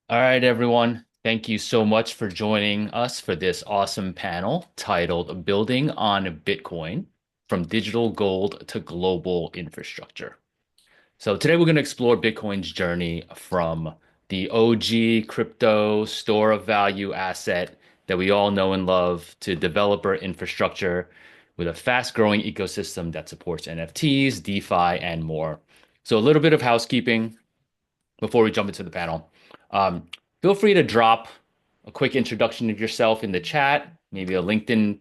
All right, everyone. Thank you so much for joining us for this awesome panel titled Building on Bitcoin from Digital Gold to Global Infrastructure. So, today we're going to explore Bitcoin's journey from the OG crypto store of value asset that we all know and love to developer infrastructure with a fast growing ecosystem that supports NFTs, DeFi, and more. So, a little bit of housekeeping before we jump into the panel. Um, Feel free to drop a quick introduction of yourself in the chat, maybe a LinkedIn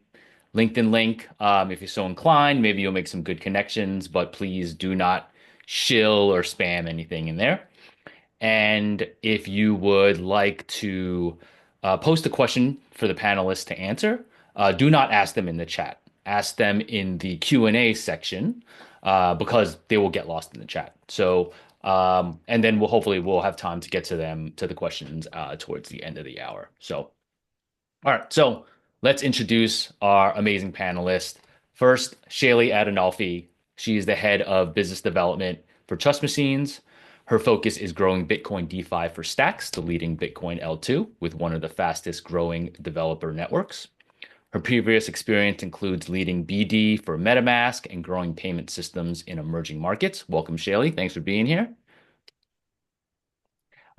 link, if you're so inclined. Maybe you'll make some good connections, but please do not shill or spam anything in there. And if you would like to post a question for the panelists to answer, do not ask them in the chat. Ask them in the Q&A section because they will get lost in the chat. So, and then we'll have time to get to the questions towards the end of the hour. So, all right. So let's introduce our amazing panelists. First, Shailee Adinolfi. She is the head of business development for Trust Machines. Her focus is growing Bitcoin DeFi for Stacks, the leading Bitcoin L2 with one of the fastest growing developer networks. Her previous experience includes leading BD for MetaMask and growing payment systems in emerging markets. Welcome, Shailee. Thanks for being here.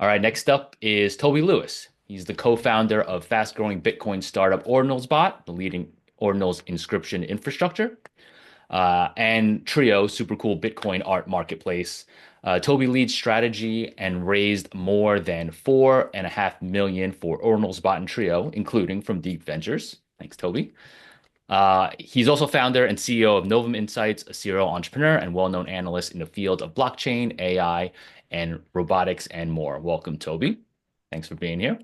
All right, next up is Toby Lewis. He's the co-founder of fast-growing Bitcoin startup OrdinalsBot, the leading Ordinals inscription infrastructure, and Trio, super cool Bitcoin art marketplace. Toby leads strategy and raised more than 4.5 million for OrdinalsBot and Trio, including from Deep Ventures. Thanks, Toby. He's also founder and CEO of Novum Insights, a serial entrepreneur and well-known analyst in the field of blockchain, AI, and robotics and more. Welcome, Toby. Thanks for being here.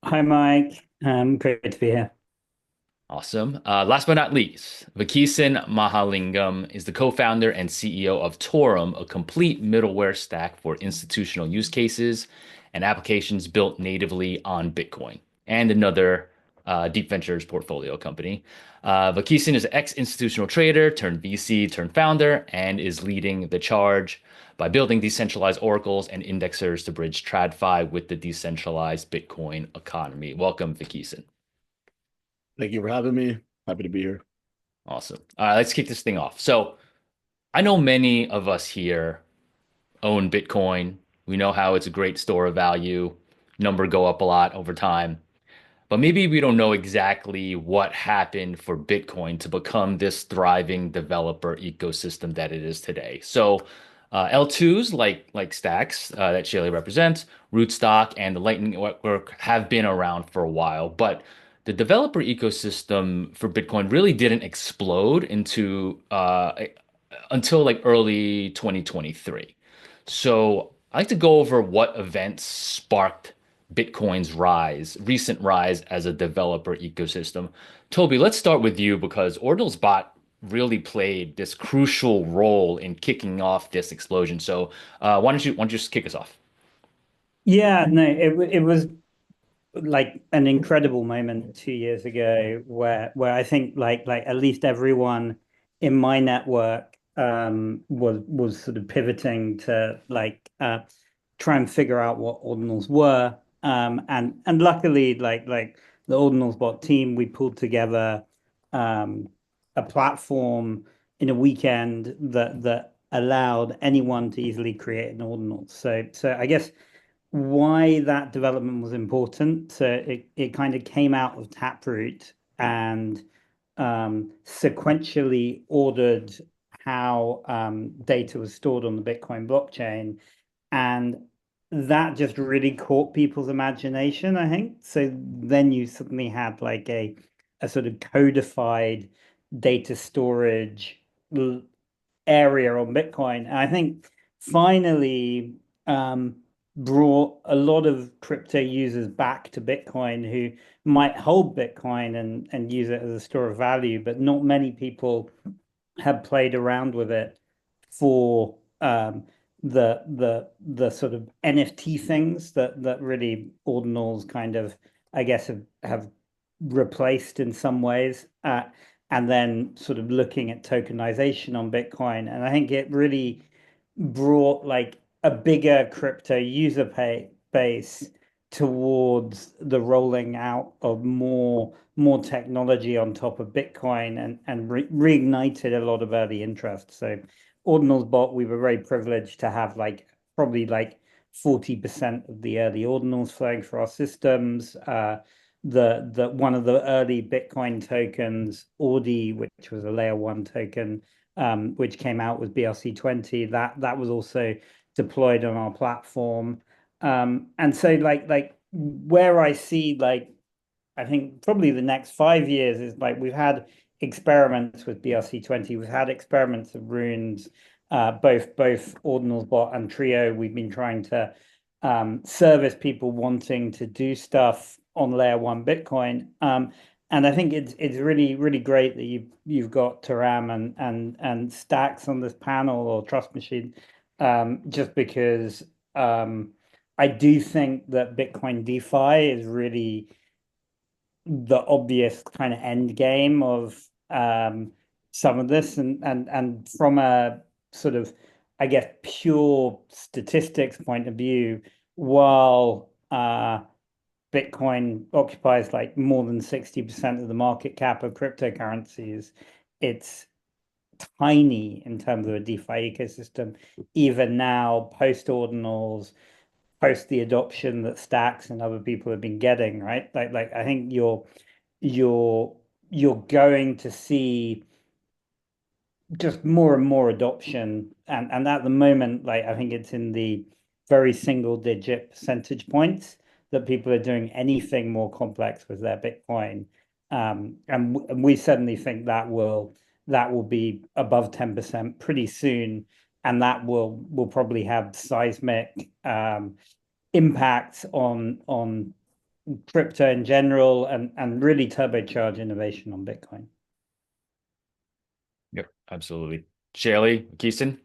Hi, Mike. Great to be here. Awesome. Last but not least, Vakeesan Mahalingam is the co-founder and CEO of Torram, a complete middleware stack for institutional use cases and applications built natively on Bitcoin, and another Deep Ventures portfolio company. Vakeesan is an ex-institutional trader turned VC turned founder and is leading the charge by building decentralized oracles and indexers to bridge TradFi with the decentralized Bitcoin economy. Welcome, Vakeesan. Thank you for having me. Happy to be here. Awesome. All right, let's kick this thing off. So, I know many of us here own Bitcoin. We know how it's a great store of value. Number go up a lot over time. But maybe we don't know exactly what happened for Bitcoin to become this thriving developer ecosystem that it is today. So, L2s like Stacks that Shailee represents, Rootstock, and the Lightning Network have been around for a while, but the developer ecosystem for Bitcoin really didn't explode until like early 2023. So I'd like to go over what events sparked Bitcoin's recent rise as a developer ecosystem. Toby, let's start with you because Ordinals Bot really played this crucial role in kicking off this explosion. So why don't you just kick us off? Yeah, no, it was like an incredible moment 2 years ago where I think like at least everyone in my network was sort of pivoting to try and figure out what ordinals were. And luckily like the ordinals bot team, we pulled together a platform in a weekend that allowed anyone to easily create an ordinal. So I guess why that development was important. So it kind of came out of Taproot and sequentially ordered how data was stored on the Bitcoin blockchain. And that just really caught people's imagination, I think. So then you suddenly had like a sort of codified data storage area on Bitcoin. And I think finally brought a lot of crypto users back to Bitcoin who might hold Bitcoin and use it as a store of value, but not many people have played around with it for the sort of NFT things that really ordinals kind of, I guess, have replaced in some ways. And then sort of looking at tokenization on Bitcoin. And I think it really brought like a bigger crypto user space towards the rolling out of more technology on top of Bitcoin and reignited a lot of early interest. So Ordinals bot, we were very privileged to have probably 40% of the early ordinals flowing for our systems. The one of the early Bitcoin tokens, Audi, which was a layer one token, which came out with BRC20, that was also deployed on our platform. And so where I see I think probably the next 5 years is we've had experiments with BRC20, we've had experiments of runes, both Ordinals bot and Trio. We've been trying to service people wanting to do stuff on layer one Bitcoin. And I think it's really great that you've got Torram and Stacks on this panel, or Trust Machine, just because I do think that Bitcoin DeFi is really the obvious kind of end game of some of this, and from a sort of, I guess, pure statistics point of view, while Bitcoin occupies more than 60% of the market cap of cryptocurrencies, it's tiny in terms of a DeFi ecosystem, even now, post ordinals, post the adoption that Stacks and other people have been getting, right? I think you're going to see just more and more adoption, and at the moment, I think it's in the very single digit percentage points that people are doing anything more complex with their Bitcoin. And we certainly think that will be above 10% pretty soon, and that will probably have seismic impacts on crypto in general, and really turbocharge innovation on Bitcoin. Yep, absolutely. Shailee, Vakeesan,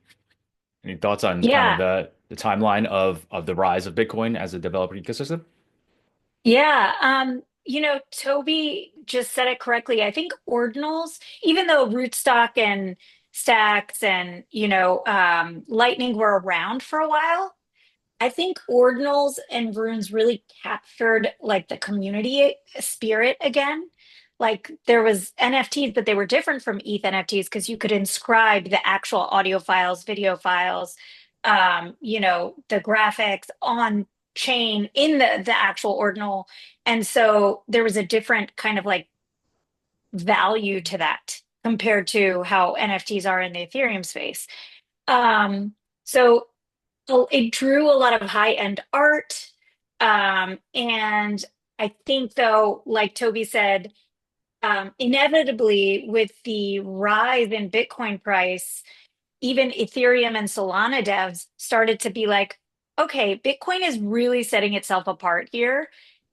any thoughts on kind Yeah, of the timeline of the rise of Bitcoin as a developer ecosystem? yeah. Toby just said it correctly. I think ordinals, even though rootstock and stacks and lightning were around for a while, I think ordinals and runes really captured the community spirit again. Like there was NFTs, but they were different from ETH NFTs because you could inscribe the actual audio files, video files, the graphics on chain in the actual ordinal. And so there was a different kind of value to that compared to how NFTs are in the Ethereum space. So it drew a lot of high-end art. And I think, though, like Toby said, inevitably, with the rise in Bitcoin price, even Ethereum and Solana devs started to be like, okay, Bitcoin is really setting itself apart here.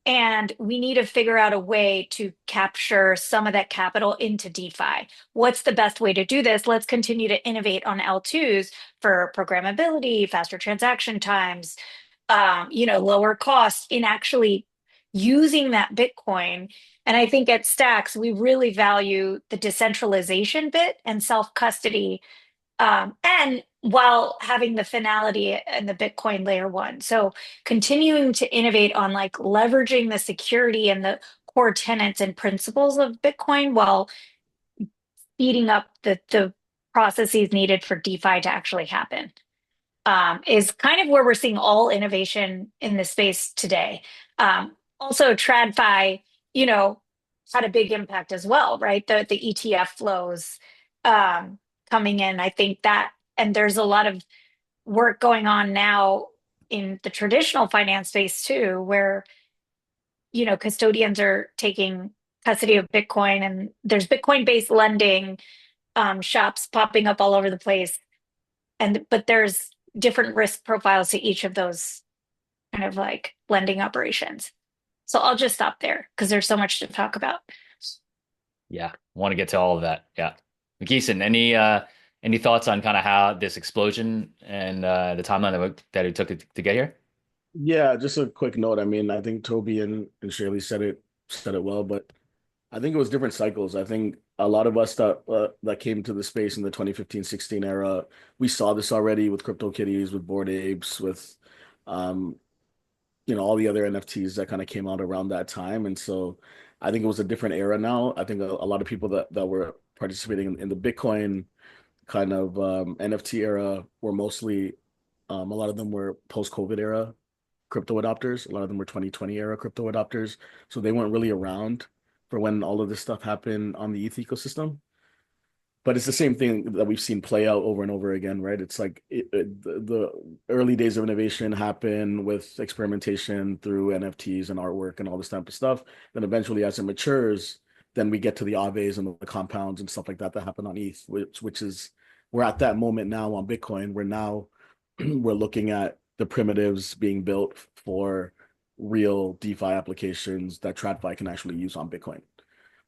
And we need to figure out a way to capture some of that capital into DeFi. What's the best way to do this? Let's continue to innovate on L2s for programmability, faster transaction times, lower cost in actually using that Bitcoin. And I think at Stacks, we really value the decentralization bit and self-custody, and while having the finality and the Bitcoin layer one. So continuing to innovate on leveraging the security and the core tenets and principles of Bitcoin while speeding up the processes needed for DeFi to actually happen, is kind of where we're seeing all innovation in the space today. Also, TradFi, had a big impact as well, right? The ETF flows coming in. I think that, and there's a lot of work going on now in the traditional finance space too, where custodians are taking custody of Bitcoin, and there's Bitcoin-based lending shops popping up all over the place, but there's different risk profiles to each of those kind of lending operations. So I'll just stop there because there's so much to talk about. Yeah, want to get to all of that. Yeah. Vakeesan, any thoughts on kind of how this explosion and the timeline that it took to get here? Yeah, just a quick note. I mean, I think Toby and Shirley said it well, but I think it was different cycles. I think a lot of us that came to the space in the 2015-16 era, we saw this already with CryptoKitties, with Bored Apes, with all the other NFTs that kind of came out around that time. And so I think it was a different era now. I think a lot of people that were participating in the Bitcoin kind of NFT era were mostly a lot of them were post-COVID era crypto adopters. A lot of them were 2020 era crypto adopters. So they weren't really around for when all of this stuff happened on the ETH ecosystem. But it's the same thing that we've seen play out over and over again, right? It's like the early days of innovation happen with experimentation through NFTs and artwork and all this type of stuff. Then eventually, as it matures, then we get to the Aves and the compounds and stuff like that that happen on ETH, which is we're at that moment now on Bitcoin. We're now we're looking at the primitives being built for real DeFi applications that TradFi can actually use on Bitcoin,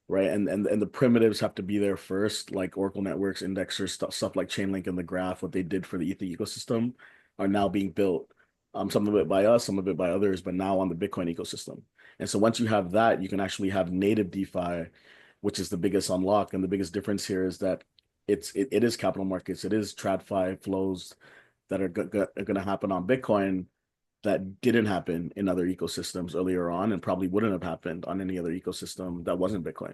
right? And the primitives have to be there first, like Oracle networks, indexers, stuff like Chainlink and the Graph. What they did for the Ether ecosystem are now being built. Some of it by us, some of it by others, but now on the Bitcoin ecosystem. And so once you have that, you can actually have native DeFi, which is the biggest unlock. And the biggest difference here is that it is capital markets, it is TradFi flows that are going to happen on Bitcoin that didn't happen in other ecosystems earlier on and probably wouldn't have happened on any other ecosystem that wasn't Bitcoin,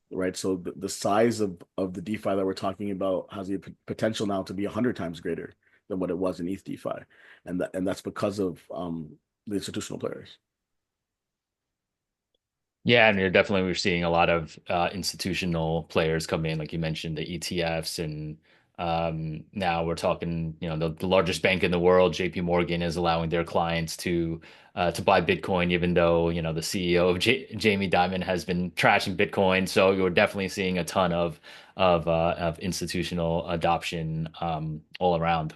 right? So the size of the DeFi that we're talking about has the potential now to be 100 times greater than what it was in ETH DeFi. And that's because of the institutional players. Yeah, and we're seeing a lot of institutional players come in, like you mentioned, the ETFs, and now we're talking, the largest bank in the world, JP Morgan, is allowing their clients to buy Bitcoin, even though, the CEO of Jamie Dimon has been trashing Bitcoin. So you're definitely seeing a ton of institutional adoption all around.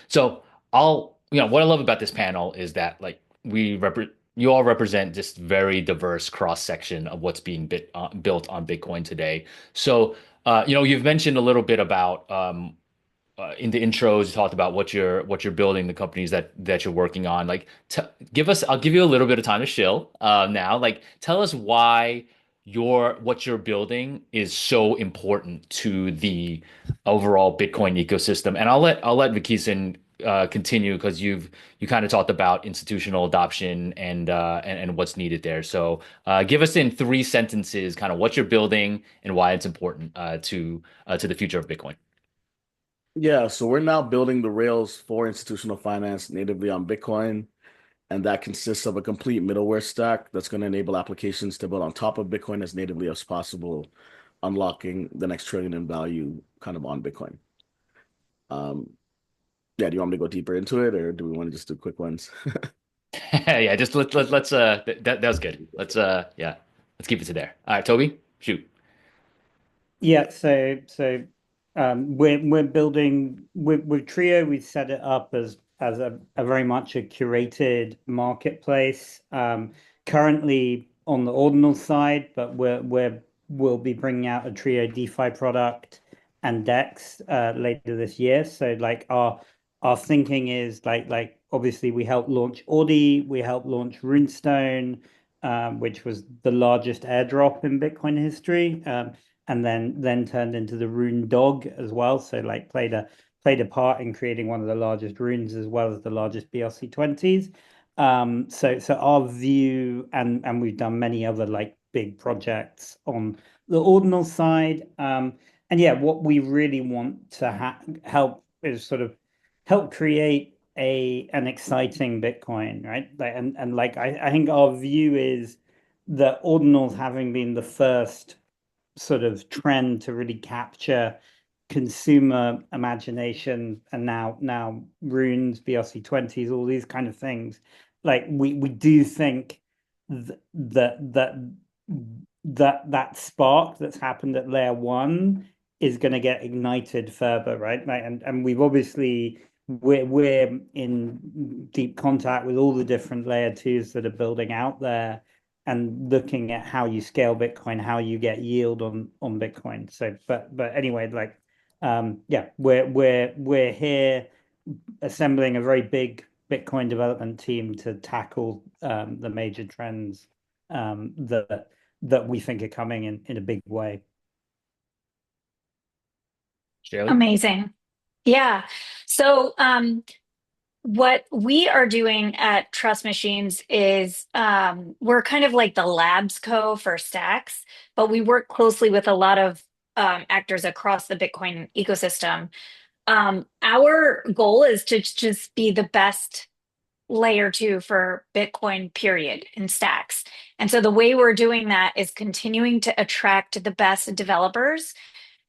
So what I love about this panel is that like you all represent this very diverse cross section of what's being built on Bitcoin today. So, you've mentioned a little bit about in the intros, you talked about what you're building, the companies that you're working on. Like, I'll give you a little bit of time to chill now. Like, tell us why what you're building is so important to the overall Bitcoin ecosystem. And I'll let Vakeesan continue because you kind of talked about institutional adoption and what's needed there. So give us in 3 sentences kind of what you're building and why it's important to the future of Bitcoin. Yeah, so we're now building the rails for institutional finance natively on Bitcoin. And that consists of a complete middleware stack that's going to enable applications to build on top of Bitcoin as natively as possible, unlocking the next trillion in value kind of on Bitcoin. Yeah, do you want me to go deeper into it, or do we want to just do quick ones? Yeah, just let's that was good. Yeah, let's keep it to there. All right, Toby, shoot. Yeah, we're building with Trio. We set it up as a very much a curated marketplace. Currently on the ordinal side, but we'll be bringing out a Trio DeFi product and Dex later this year. So like our thinking is like obviously we helped launch Audi, we helped launch Runestone, which was the largest airdrop in Bitcoin history. And then turned into the Rune Dog as well. So like played a part in creating one of the largest runes as well as the largest BRC20s. So our view, and we've done many other like big projects on the ordinal side. And yeah, what we really want to help is sort of help create an exciting Bitcoin, right? Like, and like I think our view is that ordinals having been the first sort of trend to really capture consumer imagination, and now runes, BRC20s, all these kind of things. Like we do think that spark that's happened at layer one is going to get ignited further, right? Like, and we've obviously we're in deep contact with all the different layer twos that are building out there and looking at how you scale Bitcoin, how you get yield on Bitcoin. So, but anyway, like, yeah, we're here assembling a very big Bitcoin development team to tackle the major trends that we think are coming in a big way. Shailee? Amazing. Yeah. So What we are doing at Trust Machines is we're kind of like the Labs Co for Stacks, but we work closely with a lot of actors across the Bitcoin ecosystem. Our goal is to just be the best layer two for Bitcoin, period, in Stacks. And so the way we're doing that is continuing to attract the best developers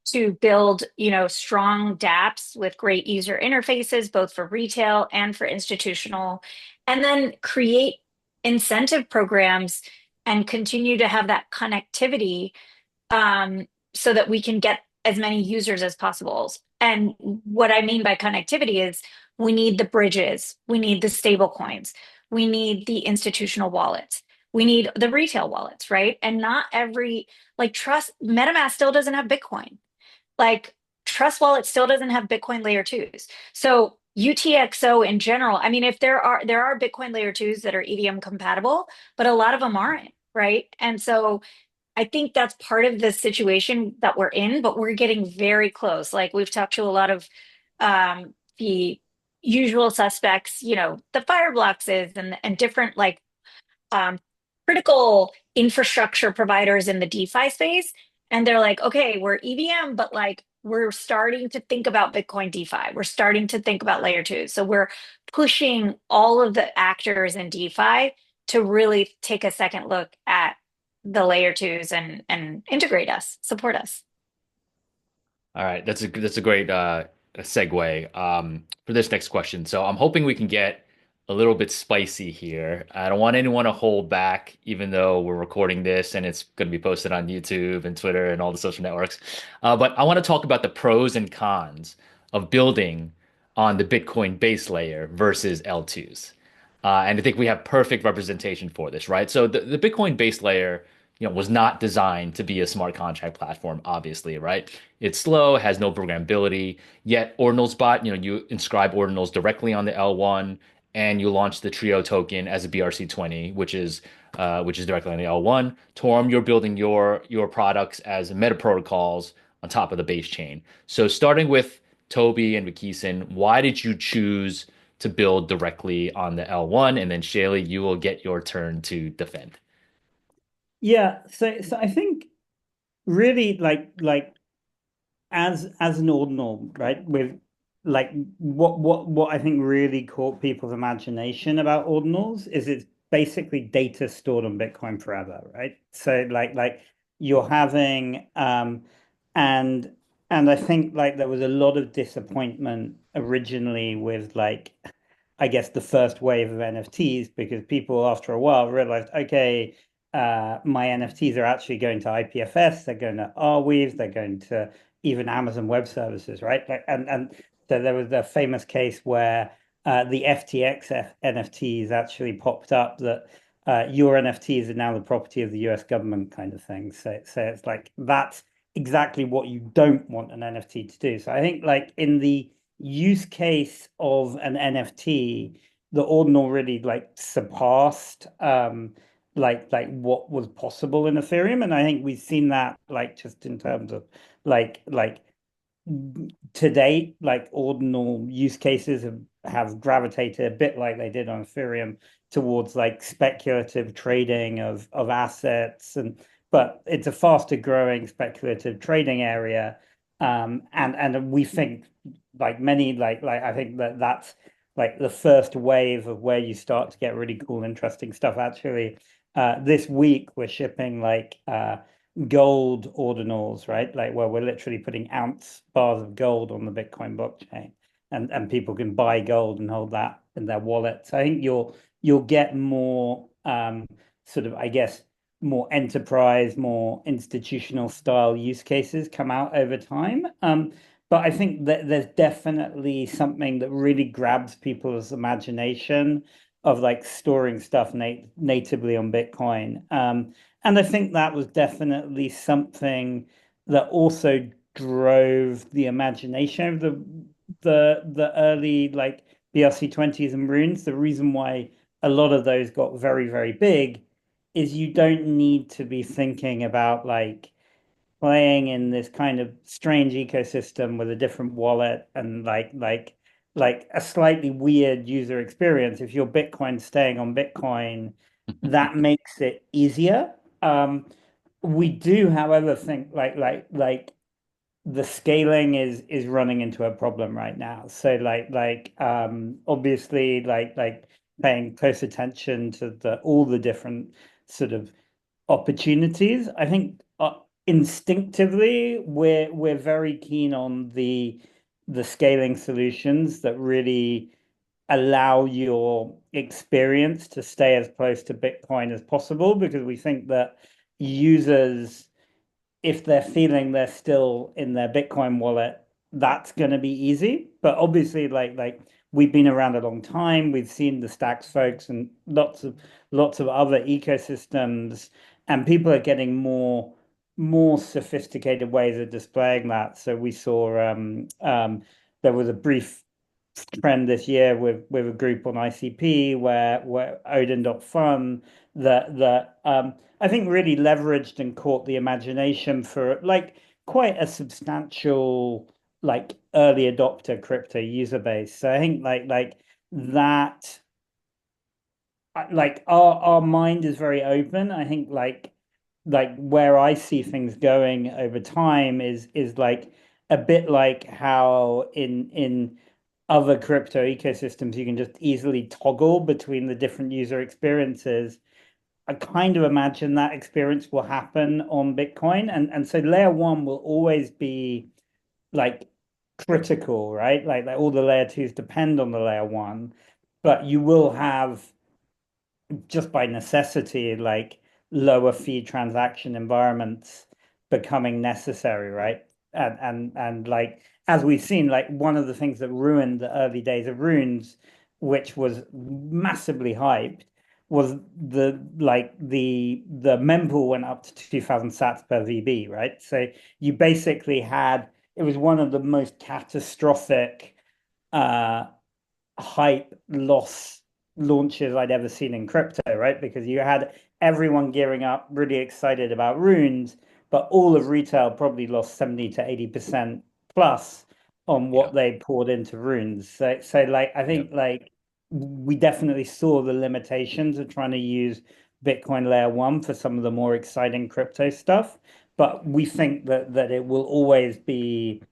to build, strong dApps with great user interfaces, both for retail and for institutional, and then create incentive programs and continue to have that connectivity so that we can get as many users as possible. And what I mean by connectivity is we need the bridges, we need the stable coins, we need the institutional wallets, we need the retail wallets, right? And not every, like, Trust MetaMask still doesn't have Bitcoin. Like, Trust Wallet still doesn't have Bitcoin layer twos. So UTXO in general, I mean, if there are Bitcoin layer twos that are EVM compatible, but a lot of them aren't, right? And so I think that's part of the situation that we're in, but we're getting very close. Like, we've talked to a lot of the usual suspects, the Fireblocks and different, like, um, critical infrastructure providers in the DeFi space. And they're like, okay, we're EVM, but like we're starting to think about Bitcoin DeFi. We're starting to think about layer two. So we're pushing all of the actors in DeFi to really take a second look at the layer twos and integrate us, support us. All right, that's a great segue for this next question. So I'm hoping we can get a little bit spicy here. I don't want anyone to hold back, even though we're recording this and it's going to be posted on YouTube and Twitter and all the social networks. But I want to talk about the pros and cons of building on the Bitcoin base layer versus L2s. And I think we have perfect representation for this, right? So the Bitcoin base layer, was not designed to be a smart contract platform, obviously, right? It's slow, has no programmability. Yet Ordinals bot, you inscribe Ordinals directly on the L1, and you launch the Trio token as a BRC20, which is directly on the L1. Torram, you're building your products as meta protocols on top of the base chain. So starting with Toby and Vakeesan, why did you choose to build directly on the L1? And then Shailee, you will get your turn to defend. Yeah, so I think really like as an ordinal, right? With like what I think really caught people's imagination about ordinals is it's basically data stored on Bitcoin forever, right? So like you're having and and I think like there was a lot of disappointment originally with like I guess the first wave of NFTs because people after a while realized, okay, my NFTs are actually going to IPFS, they're going to Arweave, they're going to even Amazon Web Services, right? Like, and so there was the famous case where the FTX NFTs actually popped up that your NFTs are now the property of the US government kind of thing. So it's like that's exactly what you don't want an NFT to do. So I think like in the use case of an NFT, the ordinal really like surpassed like what was possible in Ethereum. And I think we've seen that like just in terms of like to date, like ordinal use cases have gravitated a bit like they did on Ethereum towards like speculative trading of assets and but it's a faster growing speculative trading area. And we think like many like I think that's like the first wave of where you start to get really cool, interesting stuff. Actually, this week we're shipping like gold ordinals, right? Like where we're literally putting ounce bars of gold on the Bitcoin blockchain, and people can buy gold and hold that in their wallet. So I think you'll get more sort of, I guess, more enterprise, more institutional style use cases come out over time. But I think that there's definitely something that really grabs people's imagination of like storing stuff natively on Bitcoin. And I think that was definitely something that also drove the imagination of the early like BRC20s and runes. The reason why a lot of those got very, very big is you don't need to be thinking about like playing in this kind of strange ecosystem with a different wallet and like like a slightly weird user experience. If your Bitcoin's staying on Bitcoin, that makes it easier. We do, however, think like the scaling is running into a problem right now. So obviously like paying close attention to the all the different sort of opportunities. I think instinctively we're very keen on the scaling solutions that really allow your experience to stay as close to Bitcoin as possible, because we think that users, if they're feeling they're still in their Bitcoin wallet, that's going to be easy. But obviously, like we've been around a long time, we've seen the Stacks folks and lots of other ecosystems, and people are getting more sophisticated ways of displaying that. So we saw there was a brief trend this year with a group on ICP where Odin.fun that I think really leveraged and caught the imagination for like quite a substantial like early adopter crypto user base. So I think like that like our mind is very open. I think like where I see things going over time is like a bit like how in other crypto ecosystems you can just easily toggle between the different user experiences. I kind of imagine that experience will happen on Bitcoin, and so layer one will always be like critical, right? Like all the layer twos depend on the layer one, but you will have, just by necessity, like lower fee transaction environments becoming necessary, right? And like as we've seen, like one of the things that ruined the early days of runes, which was massively hyped, was the mempool went up to 2000 sats per VB, right? So you basically had, it was one of the most catastrophic uh hype loss launches I'd ever seen in crypto, right? Because you had everyone gearing up, really excited about runes, but all of retail probably lost 70 to 80% plus on Yeah. what they poured into runes. So like I Yeah. think like we definitely saw the limitations of trying to use Bitcoin layer one for some of the more exciting crypto stuff. But we think that it will always be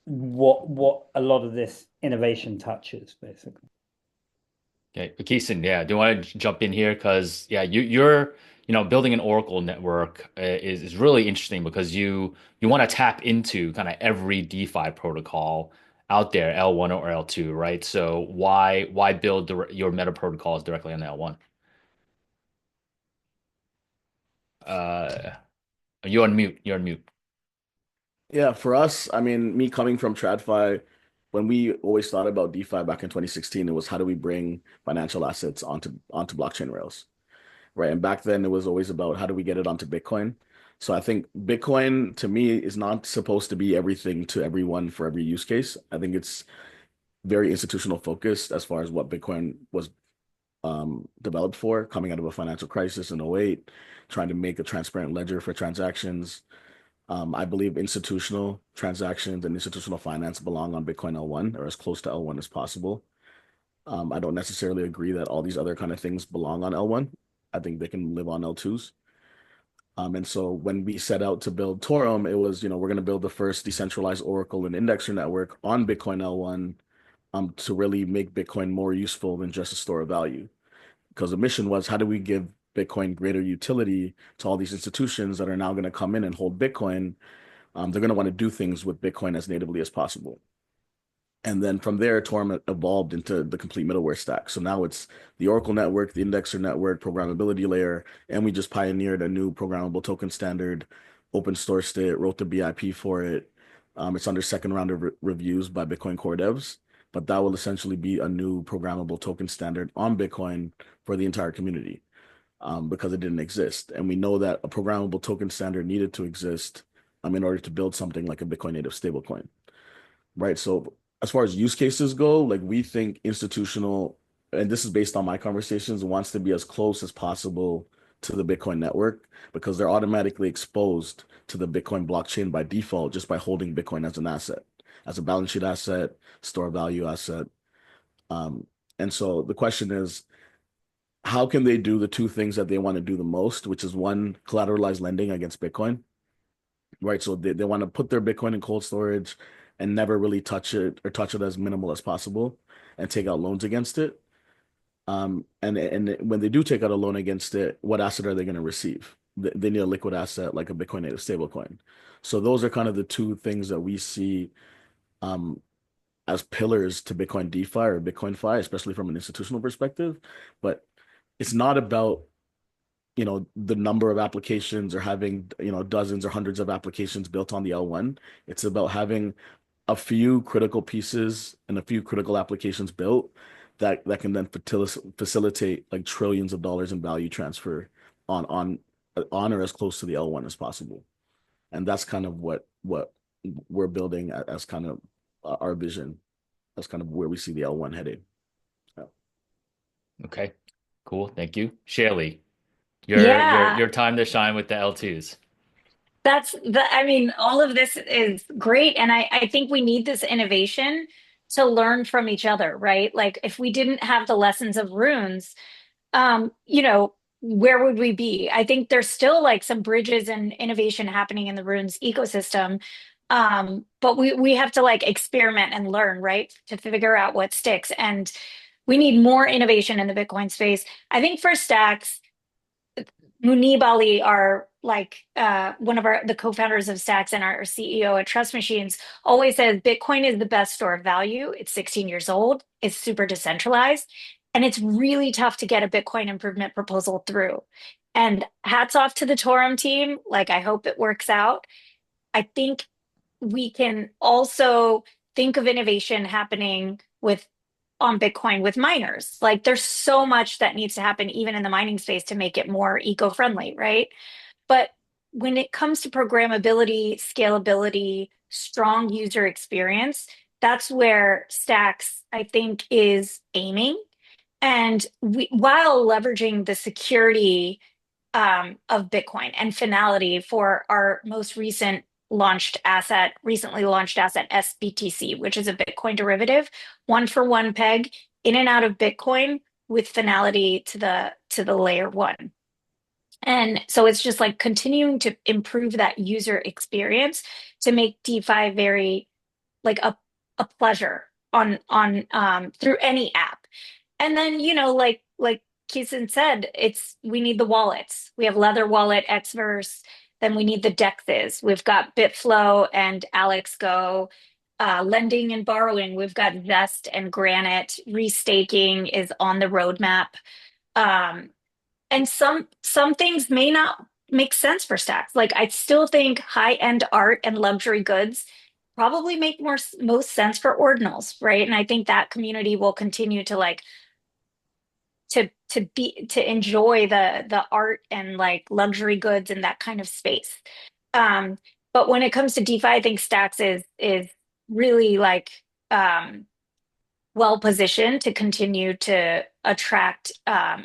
what a lot of this innovation touches, basically. Okay, Vakeesan, yeah, do you want to jump in here? Because yeah, you're building an Oracle network is really interesting because you want to tap into kind of every DeFi protocol out there, L1 or L2, right? So why build your meta protocols directly on L1? Uh, you're on mute. You're on mute. Yeah, for us, I mean, me coming from TradFi, when we always thought about DeFi back in 2016, it was how do we bring financial assets onto blockchain rails, right? And back then, it was always about how do we get it onto Bitcoin. So I think Bitcoin to me is not supposed to be everything to everyone for every use case. I think it's very institutional focused as far as what Bitcoin was developed for, coming out of a financial crisis in '08, trying to make a transparent ledger for transactions. I believe institutional transactions and institutional finance belong on Bitcoin L1 or as close to L1 as possible. I don't necessarily agree that all these other kind of things belong on L1. I think they can live on L2s. And so when we set out to build Torram, it was, we're going to build the first decentralized Oracle and indexer network on Bitcoin L1 to really make Bitcoin more useful than just a store of value. Because the mission was how do we give Bitcoin greater utility to all these institutions that are now going to come in and hold Bitcoin. They're going to want to do things with Bitcoin as natively as possible. And then from there, Torm evolved into the complete middleware stack. So now it's the Oracle network, the indexer network, programmability layer, and we just pioneered a new programmable token standard, open sourced it, wrote the BIP for it. It's under second round of reviews by Bitcoin core devs, but that will essentially be a new programmable token standard on Bitcoin for the entire community because it didn't exist. And we know that a programmable token standard needed to exist in order to build something like a Bitcoin native stablecoin, right? So as far as use cases go, like we think institutional, and this is based on my conversations, wants to be as close as possible to the Bitcoin network because they're automatically exposed to the Bitcoin blockchain by default just by holding Bitcoin as an asset, as a balance sheet asset, store value asset. And so the question is, how can they do the two things that they want to do the most, which is one, collateralized lending against Bitcoin, right? So they want to put their Bitcoin in cold storage and never really touch it, or touch it as minimal as possible, and take out loans against it. And when they do take out a loan against it, what asset are they going to receive? They need a liquid asset like a Bitcoin native stablecoin. So those are kind of the two things that we see um, as pillars to Bitcoin DeFi or Bitcoin Fi, especially from an institutional perspective. But it's not about, the number of applications or having, dozens or hundreds of applications built on the L1. It's about having a few critical pieces and a few critical applications built that can then facilitate like trillions of dollars in value transfer on or as close to the L1 as possible. And that's kind of what we're building as kind of our vision. That's kind of where we see the L1 heading. Yeah. Okay, cool. Thank you. Shailee, Yeah, your time to shine with the L2s. I mean, all of this is great. And I think we need this innovation to learn from each other, right? Like if we didn't have the lessons of runes, where would we be? I think there's still like some bridges and innovation happening in the runes ecosystem. But we have to like experiment and learn, right? To figure out what sticks. And we need more innovation in the Bitcoin space. I think for stacks, Munib Ali, our like one of the co-founders of Stacks and our CEO at Trust Machines, always says Bitcoin is the best store of value. It's 16 years old. It's super decentralized, and it's really tough to get a Bitcoin improvement proposal through. And hats off to the Torram team. Like I hope it works out. I think we can also think of innovation happening with on Bitcoin with miners. Like there's so much that needs to happen even in the mining space to make it more eco-friendly, right? But when it comes to programmability, scalability, strong user experience, that's where Stacks, I think, is aiming. And while leveraging the security of Bitcoin and finality for our most recently launched asset, SBTC, which is a Bitcoin derivative, one for one peg in and out of Bitcoin with finality to the layer one. And so it's just like continuing to improve that user experience to make DeFi very like a pleasure on through any app. And then, like Keeson said, we need the wallets. We have Leather Wallet, Xverse, then we need the DEXs. We've got Bitflow and Alex Go. Lending and borrowing, we've got Vest and Granite. Restaking is on the roadmap. Um, and some things may not make sense for stacks. Like I still think high-end art and luxury goods probably make most sense for ordinals, right? And I think that community will continue to like to enjoy the art and like luxury goods and that kind of space. But when it comes to DeFi, I think Stacks is really like well positioned to continue to attract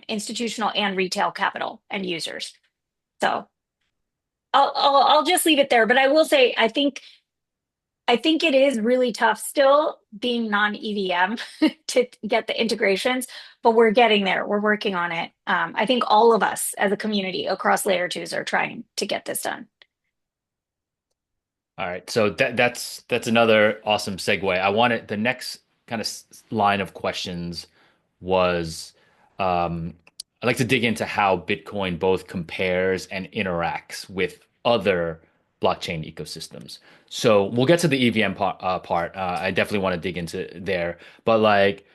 institutional and retail capital and users. So I'll just leave it there. But I will say I think it is really tough still being non-EVM to get the integrations, but we're getting there. We're working on it. I think all of us as a community across layer twos are trying to get this done. All right, so that's another awesome segue. I wanted the next kind of line of questions was I'd like to dig into how Bitcoin both compares and interacts with other blockchain ecosystems. So we'll get to the EVM part. I definitely want to dig into there, but like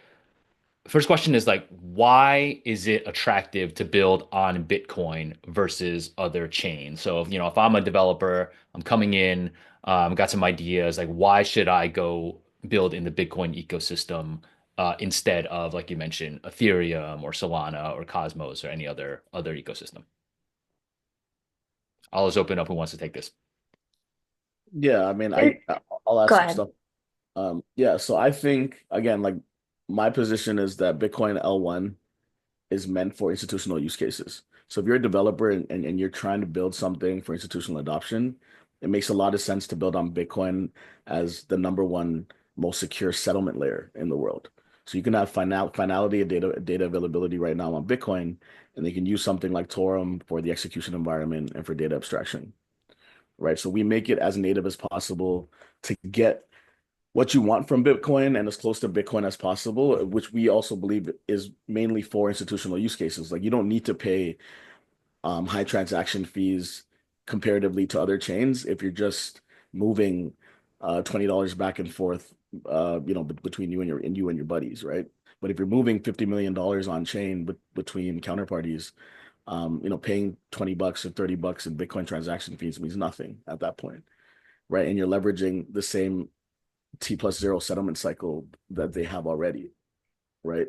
first question is like, why is it attractive to build on Bitcoin versus other chains? So if I'm a developer, I'm coming in, got some ideas, like why should I go build in the Bitcoin ecosystem instead of, like you mentioned, Ethereum or Solana or Cosmos or any other ecosystem? I'll just open up who wants to take this. Yeah, I mean, There- I'll add Go some ahead. stuff. Yeah, so I think again, like my position is that Bitcoin L1 is meant for institutional use cases. So if you're a developer and you're trying to build something for institutional adoption, it makes a lot of sense to build on Bitcoin as the number one most secure settlement layer in the world. So you can have finality of data availability right now on Bitcoin, and they can use something like Torram for the execution environment and for data abstraction, right? So we make it as native as possible to get what you want from Bitcoin and as close to Bitcoin as possible, which we also believe is mainly for institutional use cases. Like you don't need to pay high transaction fees comparatively to other chains if you're just moving $20 back and forth, between you and your buddies, right? But if you're moving $50 million on chain between counterparties, paying $20 or $30 in Bitcoin transaction fees means nothing at that point, right? And you're leveraging the same T+0 settlement cycle that they have already, right?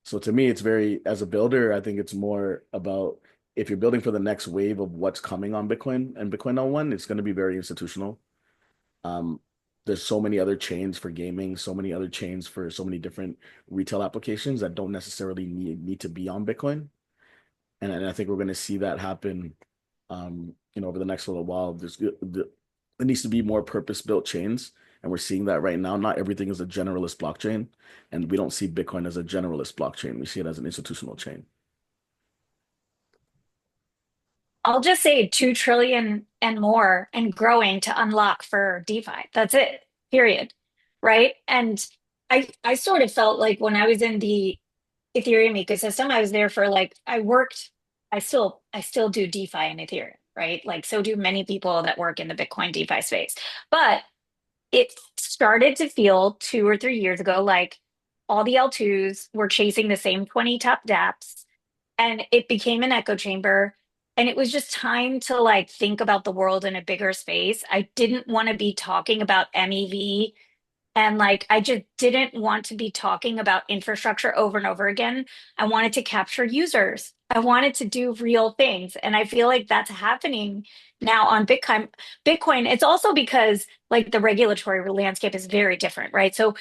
So to me, it's very, as a builder, I think it's more about if you're building for the next wave of what's coming on Bitcoin and Bitcoin 01, it's going to be very institutional. Um, there's so many other chains for gaming, so many other chains for so many different retail applications that don't necessarily need to be on Bitcoin. And I think we're going to see that happen, over the next little while. It needs to be more purpose-built chains, and we're seeing that right now. Not everything is a generalist blockchain, and we don't see Bitcoin as a generalist blockchain. We see it as an institutional chain. I'll just say 2 trillion and more and growing to unlock for DeFi. That's it. Period. Right? And I sort of felt like when I was in the Ethereum ecosystem, I was there for like I still do DeFi in Ethereum, right? Like so do many people that work in the Bitcoin DeFi space. But it started to feel 2 or 3 years ago like all the L2s were chasing the same 20 top dApps and it became an echo chamber. And it was just time to like think about the world in a bigger space. I didn't want to be talking about MEV and like I just didn't want to be talking about infrastructure over and over again. I wanted to capture users. I wanted to do real things. And I feel like that's happening now on Bitcoin. Bitcoin, it's also because like the regulatory landscape is very different, right? So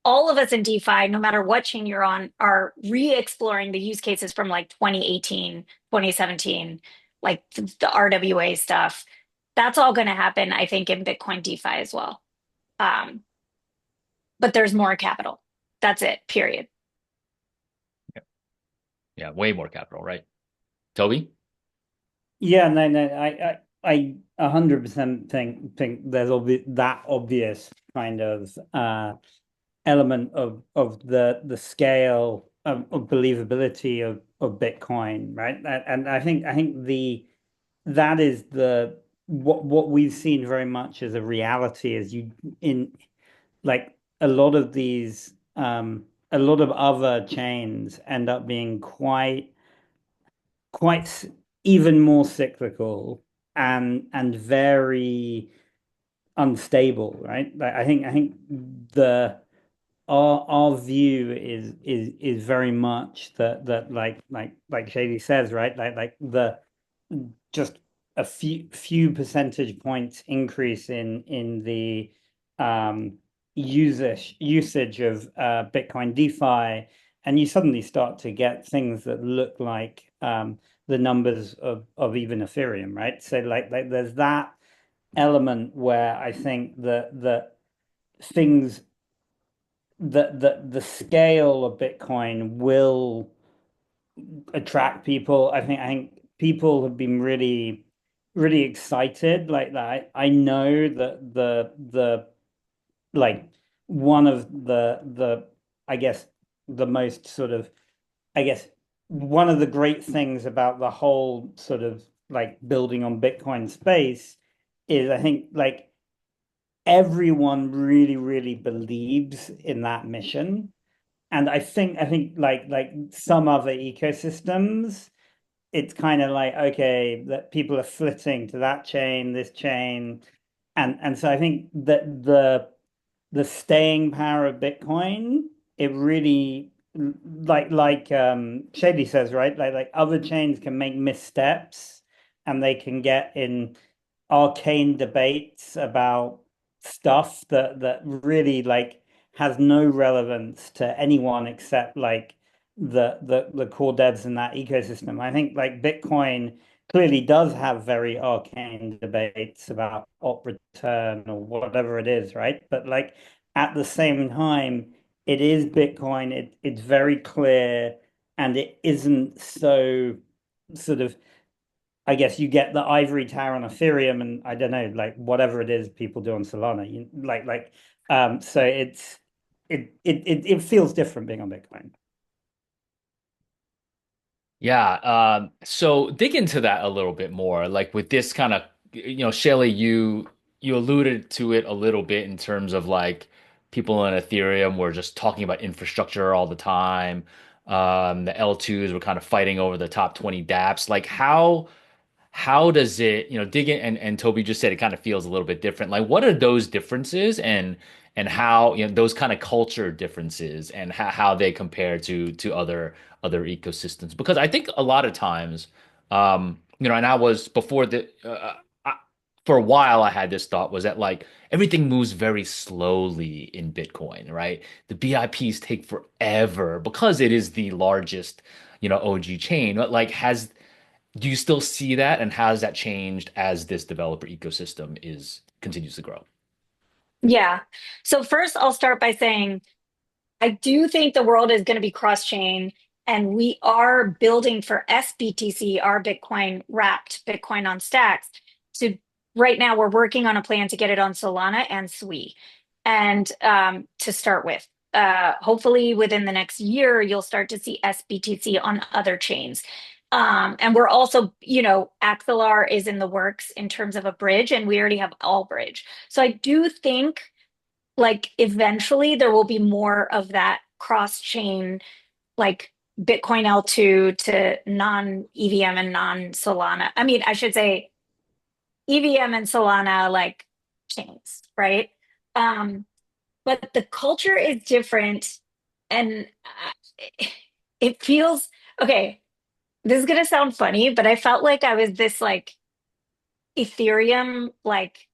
all of us in DeFi, no matter what chain you're on, are re-exploring the use cases from like 2018, 2017, like the RWA stuff. That's all going to happen, I think, in Bitcoin DeFi as well. Um, but there's more capital. That's it, period. Yeah, yeah, way more capital, right? Toby? Yeah, no, I 100% think there's that obvious kind of element of the scale of believability of Bitcoin, right? And I think that is the what we've seen very much as a reality is you in like a lot of other chains end up being quite even more cyclical and very unstable, right? Like I think the our view is very much that like Shailee says, right? Like the just a few percentage points increase in the usage of Bitcoin DeFi, and you suddenly start to get things that look like the numbers of even Ethereum, right? So like there's that element where I think that things that the scale of Bitcoin will attract people. I think people have been really excited like that. I know that the like one of the I guess the most sort of I guess one of the great things about the whole sort of like building on Bitcoin space is I think like everyone really believes in that mission. And I think like some other ecosystems, it's kind of like, okay, that people are flitting to that chain, this chain. And so I think that the staying power of Bitcoin, it really like Shady says, right? Like other chains can make missteps and they can get in arcane debates about stuff that really like has no relevance to anyone except like the core devs in that ecosystem. I think like Bitcoin clearly does have very arcane debates about op return or whatever it is, right? But like at the same time, it is Bitcoin. It's very clear, and it isn't so sort of. I guess you get the ivory tower on Ethereum, and I don't know, like whatever it is people do on Solana. So it feels different being on Bitcoin. Yeah, so dig into that a little bit more. Like with this kind of, Shelley, you alluded to it a little bit in terms of like people in Ethereum were just talking about infrastructure all the time. The L2s were kind of fighting over the top 20 dApps. Like how does it, dig in and Toby just said it kind of feels a little bit different. Like what are those differences and how, those kind of culture differences and how they compare to other ecosystems? Because I think a lot of times, and I was before for a while I had this thought was that like everything moves very slowly in Bitcoin, right? The BIPs take forever because it is the largest, OG chain. But like do you still see that, and how has that changed as this developer ecosystem is continues to grow? Yeah. So first, I'll start by saying I do think the world is going to be cross-chain, and we are building for SBTC, our Bitcoin wrapped Bitcoin on stacks. So right now, we're working on a plan to get it on Solana and Sui, and to start with. Hopefully, within the next year, you'll start to see SBTC on other chains. And we're also, Axelar is in the works in terms of a bridge, and we already have all bridge. So I do think like eventually there will be more of that cross-chain, like Bitcoin L2 to non-EVM and non-Solana. I mean, I should say EVM and Solana like chains, right? Um, but the culture is different, and it feels okay. This is gonna sound funny, but I felt like I was this like Ethereum like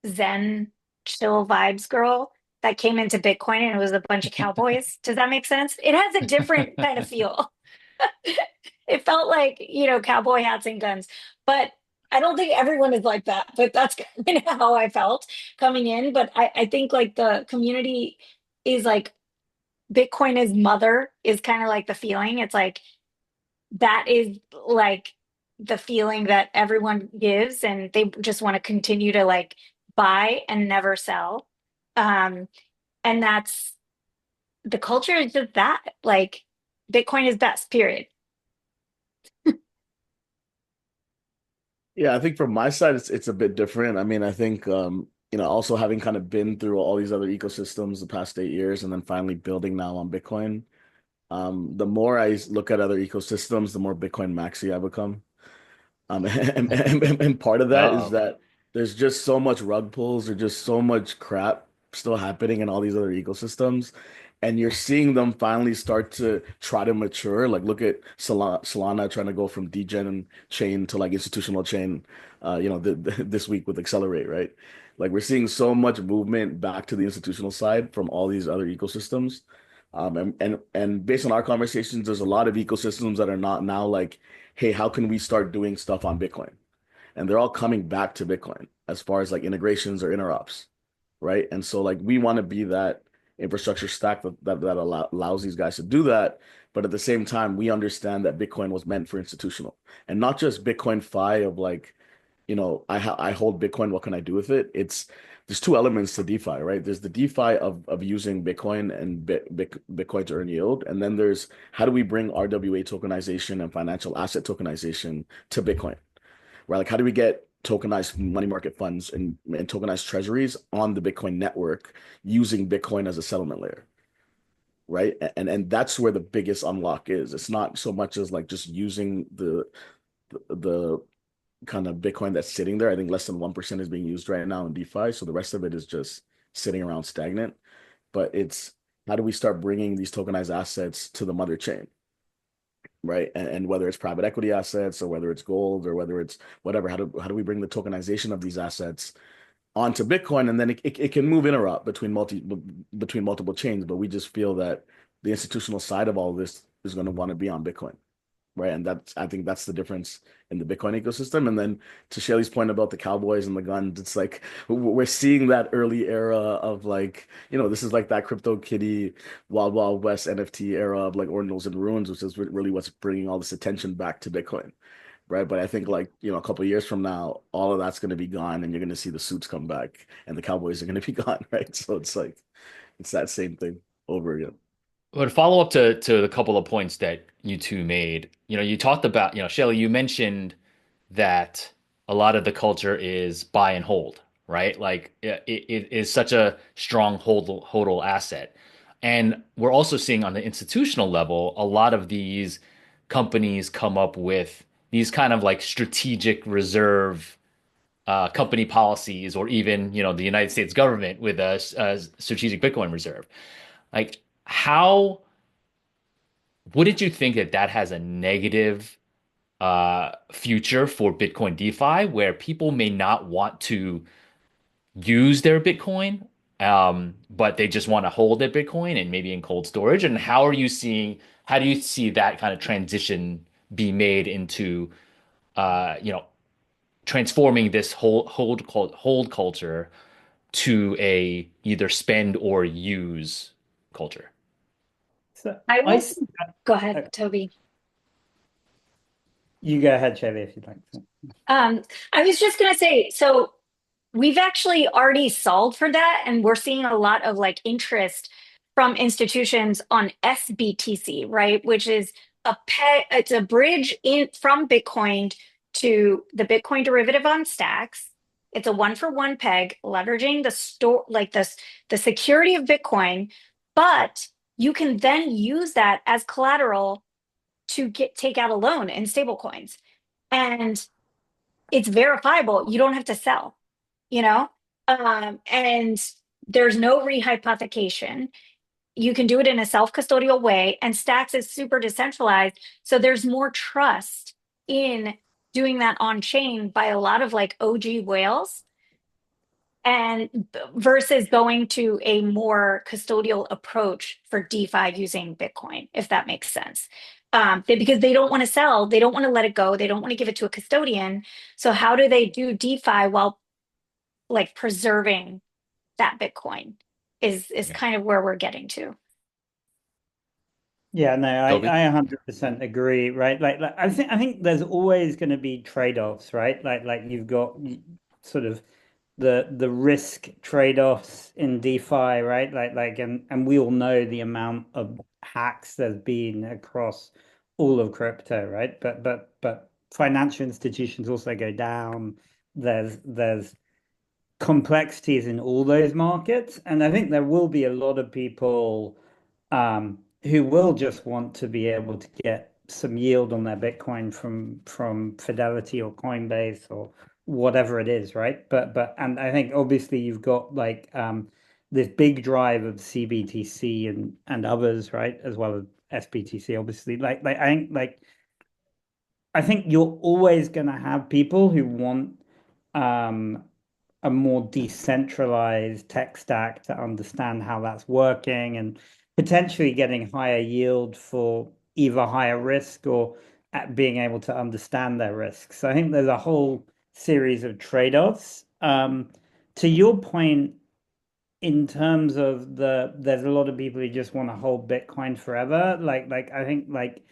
Zen chill vibes girl that came into Bitcoin and it was a bunch of cowboys. Does that make sense? It has a different kind of feel. It felt like, cowboy hats and guns. But I don't think everyone is like that. But that's kind of how I felt coming in. But I think like the community is like Bitcoin is mother is kind of like the feeling. It's like that is like the feeling that everyone gives, and they just want to continue to like buy and never sell. um and that's the culture is just that like Bitcoin is best, period. Yeah, I think from my side, it's a bit different. I mean, I think also having kind of been through all these other ecosystems the past 8 years, and then finally building now on Bitcoin. The more I look at other ecosystems, the more Bitcoin maxi I become. And part of that is Uh-oh. that there's just so much rug pulls, there's just so much crap still happening in all these other ecosystems. And you're seeing them finally start to try to mature. Like look at Solana trying to go from degen chain to like institutional chain, this week with Accelerate, right? Like we're seeing so much movement back to the institutional side from all these other ecosystems. And based on our conversations, there's a lot of ecosystems that are not now like, hey, how can we start doing stuff on Bitcoin? And they're all coming back to Bitcoin as far as like integrations or interops, right? And so like we want to be that infrastructure stack that allows these guys to do that. But at the same time, we understand that Bitcoin was meant for institutional and not just Bitcoin Fi of like, I hold Bitcoin, what can I do with it? There's two elements to DeFi, right? There's the DeFi of using Bitcoin and Bitcoin to earn yield, and then there's how do we bring RWA tokenization and financial asset tokenization to Bitcoin, right? Like how do we get tokenized money market funds and tokenized treasuries on the Bitcoin network using Bitcoin as a settlement layer, right? And that's where the biggest unlock is. It's not so much as like just using the kind of Bitcoin that's sitting there. I think less than 1% is being used right now in DeFi. So the rest of it is just sitting around stagnant. But it's how do we start bringing these tokenized assets to the mother chain, right? And whether it's private equity assets or whether it's gold or whether it's whatever, how do we bring the tokenization of these assets onto Bitcoin? And then it can move interop between multiple chains. But we just feel that the institutional side of all this is going to want to be on Bitcoin. right? And I think that's the difference in the Bitcoin ecosystem. And then to Shailee's point about the cowboys and the guns, it's like we're seeing that early era of like, this is like that Crypto Kitty Wild Wild West NFT era of like Ordinals and Ruins, which is really what's bringing all this attention back to Bitcoin, right? But I think like, a couple of years from now, all of that's going to be gone and you're going to see the suits come back and the cowboys are going to be gone, right? So it's like, it's that same thing over again. But to follow up to a couple of points that you two made, you talked about, Shailee, you mentioned that a lot of the culture is buy and hold, right? Like it is such a strong hodl asset. And we're also seeing on the institutional level, a lot of these companies come up with these kind of like strategic reserve company policies, or even, the United States government with a strategic Bitcoin reserve. Like, how wouldn't you think that that has a negative future for Bitcoin DeFi, where people may not want to use their Bitcoin, but they just want to hold their Bitcoin and maybe in cold storage? And how do you see that kind of transition be made into, transforming this hold culture to a either spend or use culture? So I I will think go ahead, uh, Toby. you go ahead, Shailee, if you'd like to. I was just gonna say, so we've actually already solved for that, and we're seeing a lot of like interest from institutions on SBTC, right? Which is it's a bridge in from Bitcoin to the Bitcoin derivative on Stacks. It's a one for one peg, leveraging the store like this the security of Bitcoin, but you can then use that as collateral to take out a loan in stablecoins. And it's verifiable. You don't have to sell, you know? And there's no rehypothecation. You can do it in a self-custodial way, and Stacks is super decentralized. So there's more trust in doing that on chain by a lot of like OG whales, and versus going to a more custodial approach for DeFi using Bitcoin, if that makes sense. Because they don't want to sell, they don't want to let it go, they don't want to give it to a custodian. So how do they do DeFi while like preserving that Bitcoin is Yeah. kind of where we're getting to. Yeah, no, Toby? I 100% agree, right? Like I think there's always going to be trade-offs, right? Like you've got sort of the risk trade-offs in DeFi, right? And we all know the amount of hacks there's been across all of crypto, right? But financial institutions also go down. There's complexities in all those markets, and I think there will be a lot of people who will just want to be able to get some yield on their Bitcoin from Fidelity or Coinbase or whatever it is, right? And I think obviously you've got like this big drive of CBTC and others, right, as well as SBTC, obviously. I think you're always going to have people who want um, a more decentralized tech stack to understand how that's working and potentially getting higher yield for either higher risk or at being able to understand their risks. So I think there's a whole series of trade-offs. To your point, in terms of there's a lot of people who just want to hold Bitcoin forever. Like I think like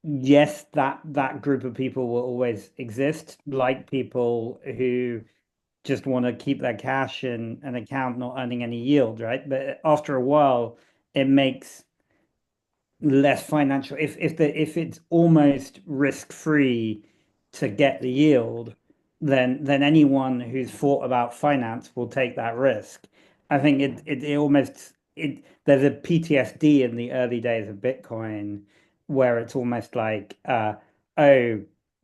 yes, that group of people will always exist, like people who just want to keep their cash in an account not earning any yield, right? But after a while, it makes less financial if it's almost risk free to get the yield, then anyone who's thought about finance will take that risk. I think it almost it there's a PTSD in the early days of Bitcoin where it's almost like oh,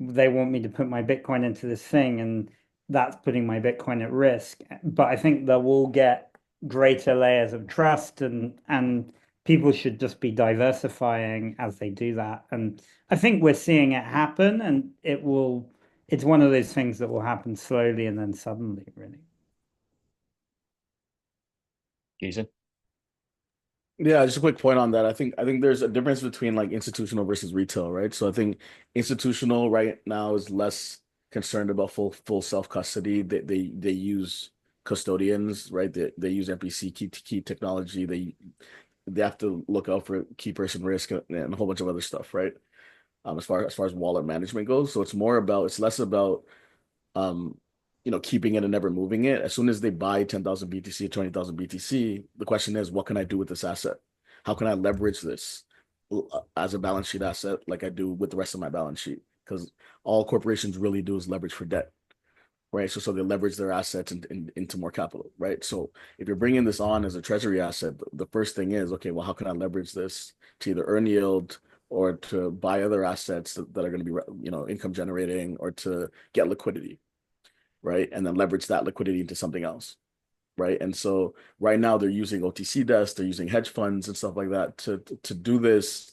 they want me to put my Bitcoin into this thing and that's putting my Bitcoin at risk. But I think they will get greater layers of trust and people should just be diversifying as they do that. And I think we're seeing it happen, and it's one of those things that will happen slowly and then suddenly, really. Jason? Yeah, just a quick point on that. I think there's a difference between like institutional versus retail, right? So I think institutional right now is less concerned about full self custody. They use custodians, right? They use MPC key technology. They have to look out for key person risk and a whole bunch of other stuff, right? As far as wallet management goes. So it's less about um, keeping it and never moving it. As soon as they buy 10,000 BTC, 20,000 BTC, the question is, what can I do with this asset? How can I leverage this as a balance sheet asset like I do with the rest of my balance sheet? Because all corporations really do is leverage for debt, right? So they leverage their assets into more capital, right? So if you're bringing this on as a treasury asset, the first thing is, okay, well, how can I leverage this to either earn yield or to buy other assets that are going to be, income generating or to get liquidity, right? And then leverage that liquidity into something else, right? And so right now they're using OTC desks, they're using hedge funds and stuff like that to do this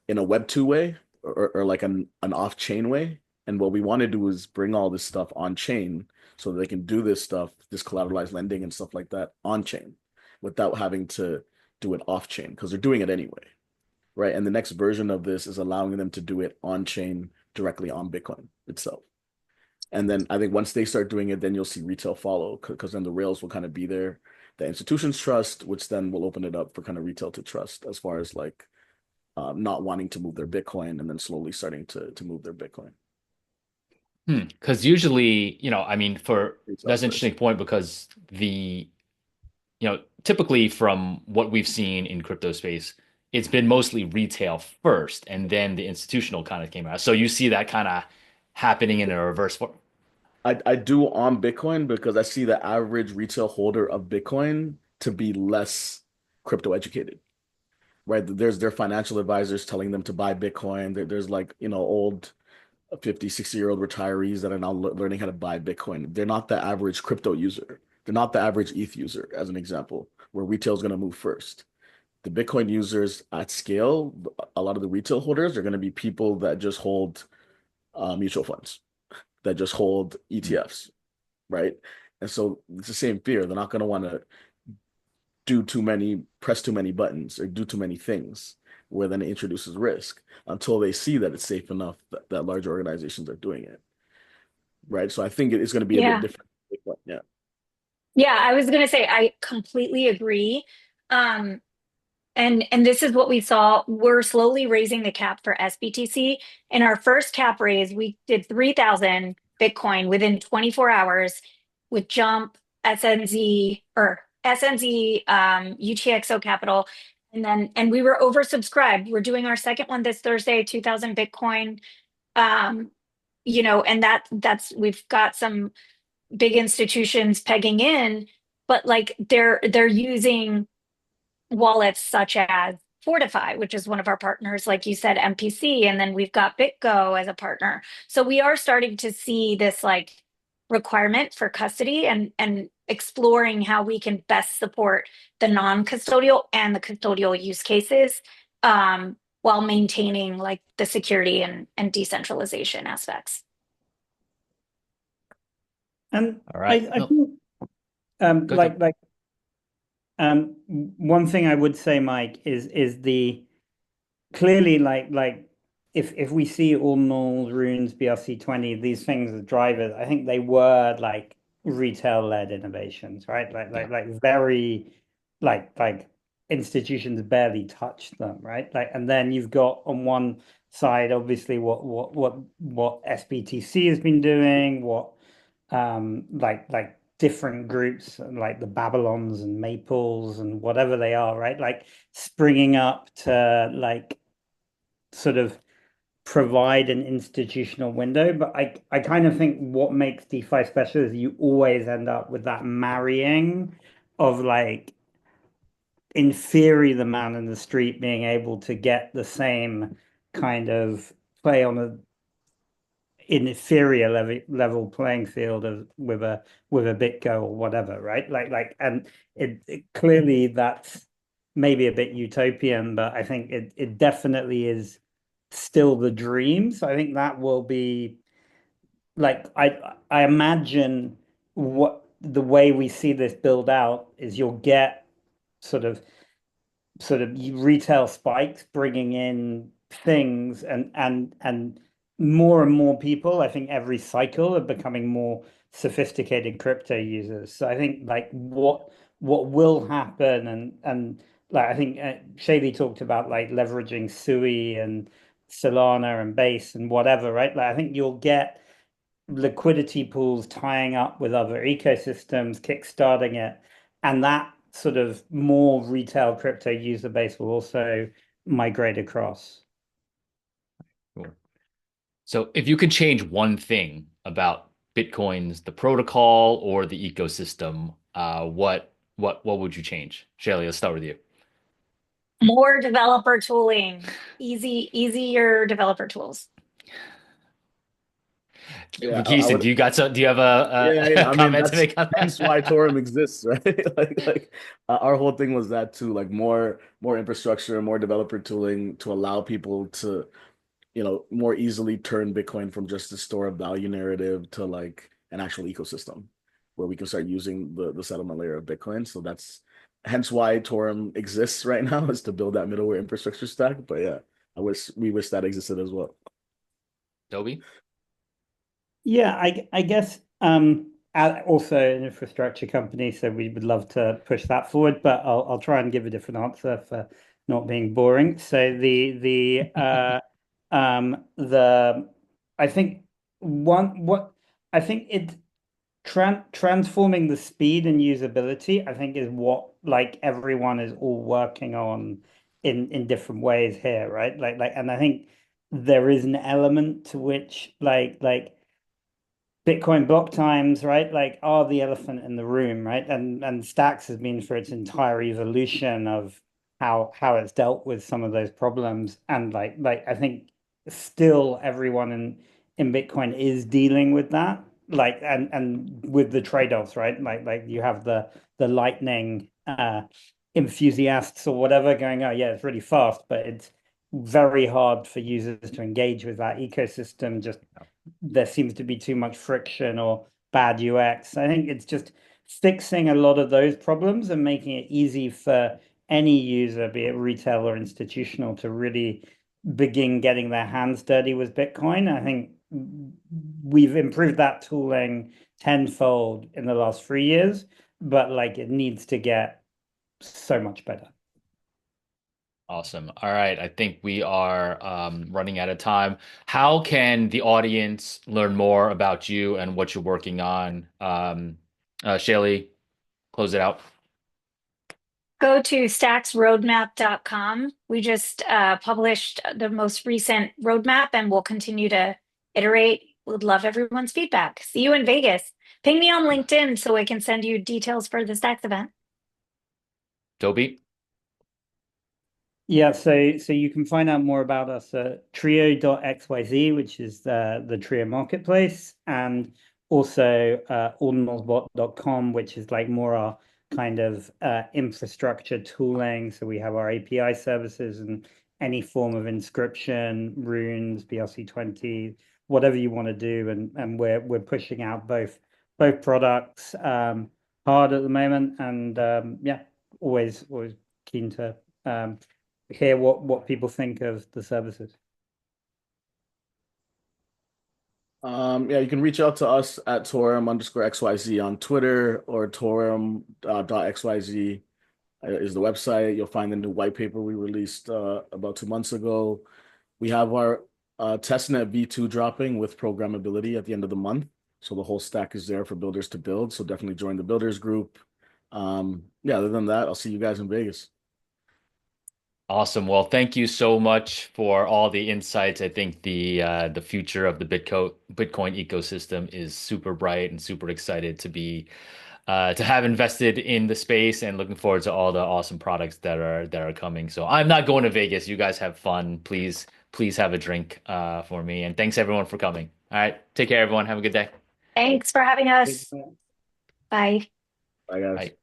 in a Web 2 way or like an off-chain way. And what we want to do is bring all this stuff on chain so that they can do this stuff, this collateralized lending and stuff like that on chain without having to do it off chain because they're doing it anyway, right? And the next version of this is allowing them to do it on chain directly on Bitcoin itself. And then I think once they start doing it, then you'll see retail follow because then the rails will kind of be there. The institutions trust, which then will open it up for kind of retail to trust as far as like not wanting to move their Bitcoin and then slowly starting to move their Bitcoin. Because usually, I mean, Retail that's an first. interesting point because typically from what we've seen in crypto space, it's been mostly retail first, and then the institutional kind of came out. So you see that kind of happening in a reverse form. I do on Bitcoin because I see the average retail holder of Bitcoin to be less crypto educated, right? There's their financial advisors telling them to buy Bitcoin. There's like, old 50, 60-year-old retirees that are now learning how to buy Bitcoin. They're not the average crypto user. They're not the average ETH user, as an example, where retail is going to move first. The Bitcoin users at scale, a lot of the retail holders are going to be people that just hold mutual funds, that just hold ETFs, right? And so it's the same fear. They're not going to want to press too many buttons or do too many things where then it introduces risk until they see that it's safe enough that large organizations are doing it, right? So I think it's going to be a bit Yeah. different. Yeah. Yeah, I was gonna say I completely agree. Um, and this is what we saw. We're slowly raising the cap for SBTC. In our first cap raise, we did 3,000 Bitcoin within 24 hours with Jump, SNZ or SNZ, UTXO Capital, and we were oversubscribed. We're doing our second one this Thursday, 2,000 Bitcoin. Um, and that's we've got some big institutions pegging in, but like they're using wallets such as Fortify, which is one of our partners, like you said, MPC, and then we've got BitGo as a partner. So we are starting to see this like requirement for custody and exploring how we can best support the non-custodial and the custodial use cases while maintaining like the security and decentralization aspects. And All I, right. I No, think go ahead. one thing I would say, Mike, is the clearly like if we see ordinals, runes, BRC20, these things as drivers, I think they were like retail-led innovations, right? Yeah. Like very like institutions barely touched them, right? Like, and then you've got on one side, obviously, what SBTC has been doing, what like different groups like the Babylons and Maples and whatever they are, right? Like springing up to like sort of provide an institutional window. But I kind of think what makes DeFi special is you always end up with that marrying of like in theory the man in the street being able to get the same kind of play on a inferior level playing field of with a BitGo or whatever, right? And it clearly that's maybe a bit utopian, but I think it definitely is still the dream. So I think that will be like I imagine what the way we see this build out is you'll get sort of sort of retail spikes, bringing in things, and more and more people, I think every cycle, are becoming more sophisticated crypto users. So I think like what will happen, and like I think Shailee talked about like leveraging Sui and Solana and Base and whatever, right? Like I think you'll get liquidity pools tying up with other ecosystems, kickstarting it, and that sort of more retail crypto user base will also migrate across. Cool. So if you could change one thing about Bitcoin's the protocol or the ecosystem, what would you change? Shailee, let's start with you. More developer tooling, easier developer tools. Yeah, I Vakeesan, would. do you have Yeah, a yeah. I mean, comment to that's make on hence why that? Torram exists, right? Our whole thing was that too, like more infrastructure, more developer tooling to allow people to, more easily turn Bitcoin from just a store of value narrative to like an actual ecosystem where we can start using the settlement layer of Bitcoin. So that's hence why Torram exists right now, is to build that middleware infrastructure stack. But yeah, we wish that existed as well. Toby? Yeah, I guess also an infrastructure company, so we would love to push that forward, but I'll try and give a different answer for not being boring. So the I think one what I think it transforming the speed and usability, I think, is what like everyone is all working on in different ways here, right? And I think there is an element to which Bitcoin block times, right? Like are the elephant in the room, right? And Stacks has been for its entire evolution of how it's dealt with some of those problems. And I think still everyone in Bitcoin is dealing with that. Like and with the trade-offs, right? Like you have the lightning enthusiasts or whatever going, oh yeah, it's really fast, but it's very hard for users to engage with that ecosystem. Just there seems to be too much friction or bad UX. I think it's just fixing a lot of those problems and making it easy for any user, be it retail or institutional, to really begin getting their hands dirty with Bitcoin. I think we've improved that tooling tenfold in the last 3 years, but like it needs to get so much better. Awesome. All right. I think we are running out of time. How can the audience learn more about you and what you're working on? Shailee, close it out. Go to stacksroadmap.com. We just published the most recent roadmap and we'll continue to iterate. Would love everyone's feedback. See you in Vegas. Ping me on LinkedIn so I can send you details for the Stacks event. Toby? Yeah, so you can find out more about us at trio.xyz, which is the Trio marketplace, and also ordinalsbot.com, which is like more our kind of infrastructure tooling. So we have our API services and any form of inscription, runes, BRC20, whatever you want to do, and we're pushing out both products hard at the moment, and yeah, always keen to hear what people think of the services. Yeah, you can reach out to us at Torram_XYZ on Twitter, or Torram.xyz is the website. You'll find the new white paper we released about 2 months ago. We have our testnet V2 dropping with programmability at the end of the month. So the whole stack is there for builders to build. So definitely join the builders group. Yeah, other than that, I'll see you guys in Vegas. Awesome. Well, thank you so much for all the insights. I think the future of the Bitcoin ecosystem is super bright and super excited to have invested in the space and looking forward to all the awesome products that are coming. So I'm not going to Vegas. You guys have fun. Please have a drink for me. And thanks everyone for coming. All right. Take care, everyone. Have a good day. Thanks for having us. Bye. Bye, guys. Bye.